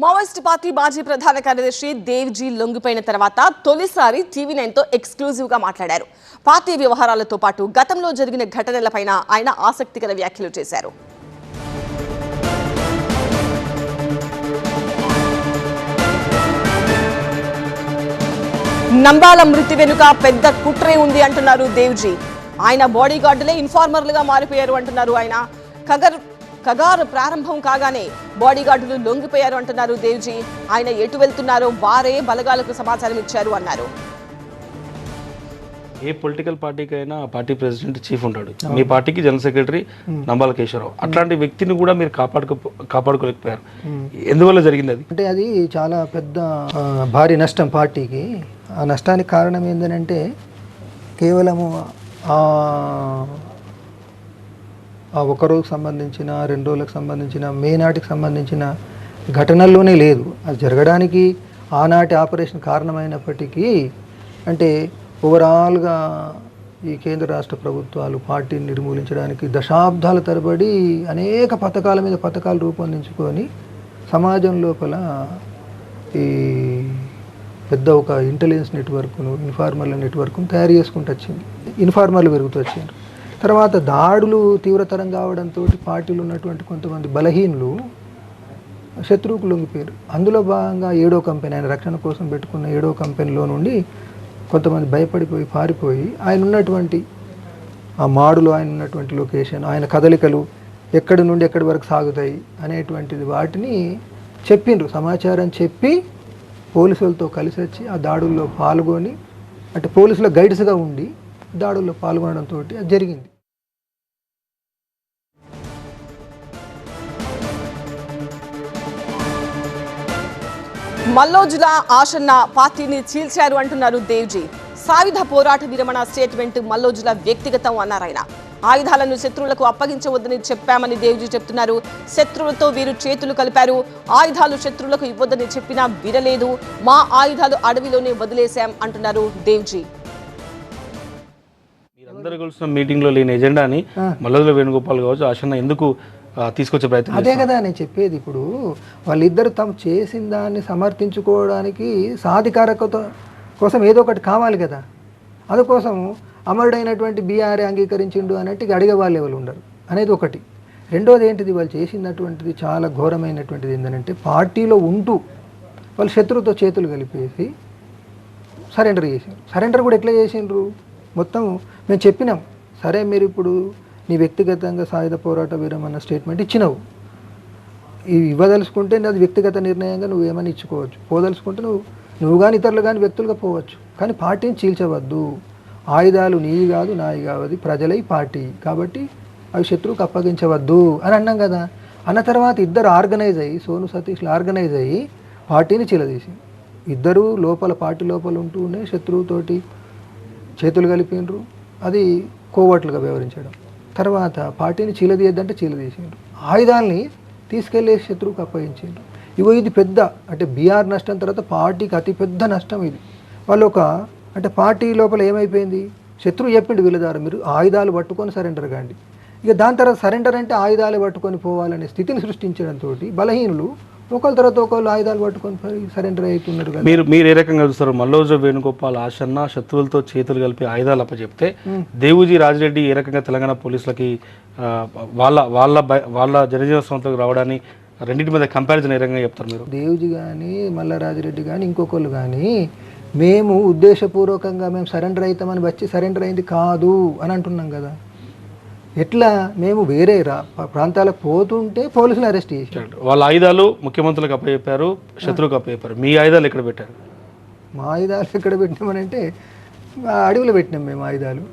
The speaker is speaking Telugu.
మావోయిస్ట్ పార్టీ మాజీ ప్రధాన కార్యదర్శి దేవ్జీ లొంగిపోయిన తర్వాత తొలిసారి టీవీ9 తో ఎక్స్క్లూజివ్ గా మాట్లాడారు. పార్టీ వ్యవహారాలతో పాటు గతంలో జరిగిన ఘటనలపైన ఆయన ఆసక్తికర వ్యాఖ్యలు చేశారు. నంబాల మృతి వెనుక పెద్ద కుట్రే ఉంది అంటున్నారు దేవ్జీ. ఆయన బాడీ గార్డులే ఇన్ఫార్మర్లుగా మారిపోయారు అంటున్నారు ఆయన. కగారు ప్రారంభం కాగానే బాడీగార్డులు లొంగిపోయారు అంటున్నారు దేవ్జీ. ఆయన ఎటు వెళ్తున్నారో వారే బలగాలకు సమాచారం ఇచ్చారు అన్నారు. ఏ పొలిటికల్ పార్టీకైనా పార్టీ ప్రెసిడెంట్ చీఫ్ ఉంటాడు. మీ పార్టీకి జనరల్ సెక్రటరీ నంబాల కేశవరావు. అట్లాంటి వ్యక్తిని కూడా మీరు కాపాడుకోలేకపోయారు. ఎందువల్ల జరిగింది అది? అంటే అది చాలా పెద్ద భారీ నష్టం పార్టీకి. ఆ నష్టానికి కారణం ఏంటంటే కేవలము ఆ ఒక రోజుకు సంబంధించిన 2 రోజులకు సంబంధించిన మే నాటికి సంబంధించిన ఘటనల్లోనే లేదు. అది జరగడానికి ఆనాటి ఆపరేషన్ కారణమైనప్పటికీ అంటే ఓవరాల్గా ఈ కేంద్ర రాష్ట్ర ప్రభుత్వాలు పార్టీని నిర్మూలించడానికి దశాబ్దాల తరబడి అనేక పథకాల మీద పథకాలు రూపొందించుకొని సమాజం లోపల ఈ పెద్ద ఒక ఇంటెలిజెన్స్ నెట్వర్క్ను ఇన్ఫార్మర్ల నెట్వర్క్ను తయారు చేసుకుంటూ వచ్చింది. ఇన్ఫార్మర్లు పెరుగుతూ వచ్చారు. తర్వాత దాడులు తీవ్రతరం కావడంతో పార్టీలో ఉన్నటువంటి కొంతమంది బలహీనులు శత్రువుకు లొంగిపోయారు. అందులో భాగంగా 7వ కంపెనీ, ఆయన రక్షణ కోసం పెట్టుకున్న 7వ కంపెనీలో నుండి కొంతమంది భయపడిపోయి పారిపోయి ఆయన ఉన్నటువంటి ఆ మాడులో ఆయన ఉన్నటువంటి లొకేషన్, ఆయన కదలికలు ఎక్కడి నుండి ఎక్కడి వరకు సాగుతాయి అనేటువంటిది వాటిని చెప్పిండ్రు. సమాచారం చెప్పి పోలీసులతో కలిసి వచ్చి ఆ దాడుల్లో పాల్గొని అంటే పోలీసుల గైడ్స్గా ఉండి దాడుల్లో పాల్గొనడంతో అది జరిగింది. మల్లోజుల ఆశన్న పార్టీని చీల్చారు అంటున్నారు దేవ్జీ. సాయుధ పోరాట విరమణ స్టేట్మెంట్ మల్లోజుల వ్యక్తిగతం అన్నారాయన. ఆయుధాలను శత్రువులకు అప్పగించవద్దని చెప్పామని దేవ్జీ చెప్తున్నారు. శత్రువులతో వీరు చేతులు కలిపారు. ఆయుధాలు శత్రువులకు ఇవ్వద్దని చెప్పినా వినలేదు. మా ఆయుధాలు అడవిలోనే వదిలేశాం అంటున్నారు దేవ్జీ. అందరూ కలిసిన మీటింగ్ లో లేని ఎజెండాని మల్లోజుల వేణుగోపాల్ కావచ్చు ఆశన్న ఎందుకు తీసుకొచ్చే ప్రయత్నం? అదే కదా నేను చెప్పేది. ఇప్పుడు వాళ్ళిద్దరు తాము చేసిన దాన్ని సమర్థించుకోవడానికి సాధికారకత కోసం ఏదో ఒకటి కావాలి కదా. అందుకోసం అమరుడైనటువంటి బీఆర్ఏ అంగీకరించిండు అన్నట్టు అడిగే వాళ్ళు ఎవరు ఉండరు అనేది ఒకటి. రెండోది ఏంటిది, వాళ్ళు చేసినటువంటిది చాలా ఘోరమైనటువంటిది ఏంటంటే పార్టీలో ఉంటూ వాళ్ళు శత్రువుతో చేతులు కలిపేసి సరెండర్ చేశారు. సరెండర్ కూడా ఎట్లా చేసిండ్రు? మొత్తం మేము చెప్పినాం, సరే మీరు ఇప్పుడు నీ వ్యక్తిగతంగా సాయుధ పోరాట విరమణ స్టేట్మెంట్ ఇచ్చినావు, ఇవ్వదలుచుకుంటే అది వ్యక్తిగత నిర్ణయంగా నువ్వు ఏమైనా ఇచ్చుకోవచ్చు, పోదలుచుకుంటే నువ్వు కానీ ఇతరులు కానీ వ్యక్తులుగా పోవచ్చు, కానీ పార్టీని చీల్చవద్దు. ఆయుధాలు నీవి కాదు నాయి కాదు, ప్రజలై పార్టీ కాబట్టి అవి శత్రువుకు అప్పగించవద్దు అని అన్నాం కదా. అన్న తర్వాత ఇద్దరు ఆర్గనైజ్ అయ్యి సోను సతీష్లు ఆర్గనైజ్ అయ్యి పార్టీని చీలదీసి ఇద్దరు లోపల పార్టీ లోపల ఉంటూనే శత్రువుతోటి చేతులు కలిపినరు. అది కోవట్లుగా వ్యవహరించడం. తర్వాత పార్టీని చీలదీయద్దంటే చీలదీసిండ్రు. ఆయుధాలని తీసుకెళ్లే శత్రువుకు అప్పగించారు. ఇది పెద్ద అంటే బీఆర్ నష్టం తర్వాత పార్టీకి అతిపెద్ద నష్టం ఇది. వాళ్ళు అంటే పార్టీ లోపల ఏమైపోయింది, శత్రువు చెప్పిండు వీళ్ళ ద్వారా మీరు ఆయుధాలు పట్టుకొని సరెండర్ కాండి. ఇక దాని తర్వాత సరెండర్ అంటే ఆయుధాలు పట్టుకొని పోవాలనే స్థితిని సృష్టించడంతో బలహీనులు ఒకళ్ళ తర్వాత ఒకళ్ళు ఆయుధాలు పట్టుకొని సరెండర్ అవుతున్నారు కదా. మీరు ఏ రకంగా చూస్తారు? మల్లోజుల వేణుగోపాల్ ఆశన్న శత్రువులతో చేతులు కలిపి ఆయుధాలు అప్పచెప్తే దేవుజీ రాజిరెడ్డి ఏ రకంగా తెలంగాణ పోలీసులకి వాళ్ళ జనజీవన సంస్థలకు రావడాన్ని రెండింటి మీద కంపారిజన్ ఏ రకంగా చెప్తారు మీరు? దేవుజీ కానీ మల్లా రాజిరెడ్డి కానీ ఇంకొకళ్ళు కానీ మేము ఉద్దేశపూర్వకంగా మేము సరెండర్ అవుతామని వచ్చి సరెండర్ అయింది కాదు అని అంటున్నాం కదా. ఎట్లా మేము వేరే ప్రాంతాలకు పోతుంటే పోలీసులు అరెస్ట్ చేశారు. వాళ్ళ ఆయుధాలు ముఖ్యమంత్రులకు అప్పచెప్పారు, శత్రువుకు అప్పచెప్పారు. మీ ఆయుధాలు ఎక్కడ పెట్టారు? మా ఆయుధాలు ఎక్కడ పెట్టినామనంటే అడవిలో పెట్టినాం మేము ఆయుధాలు.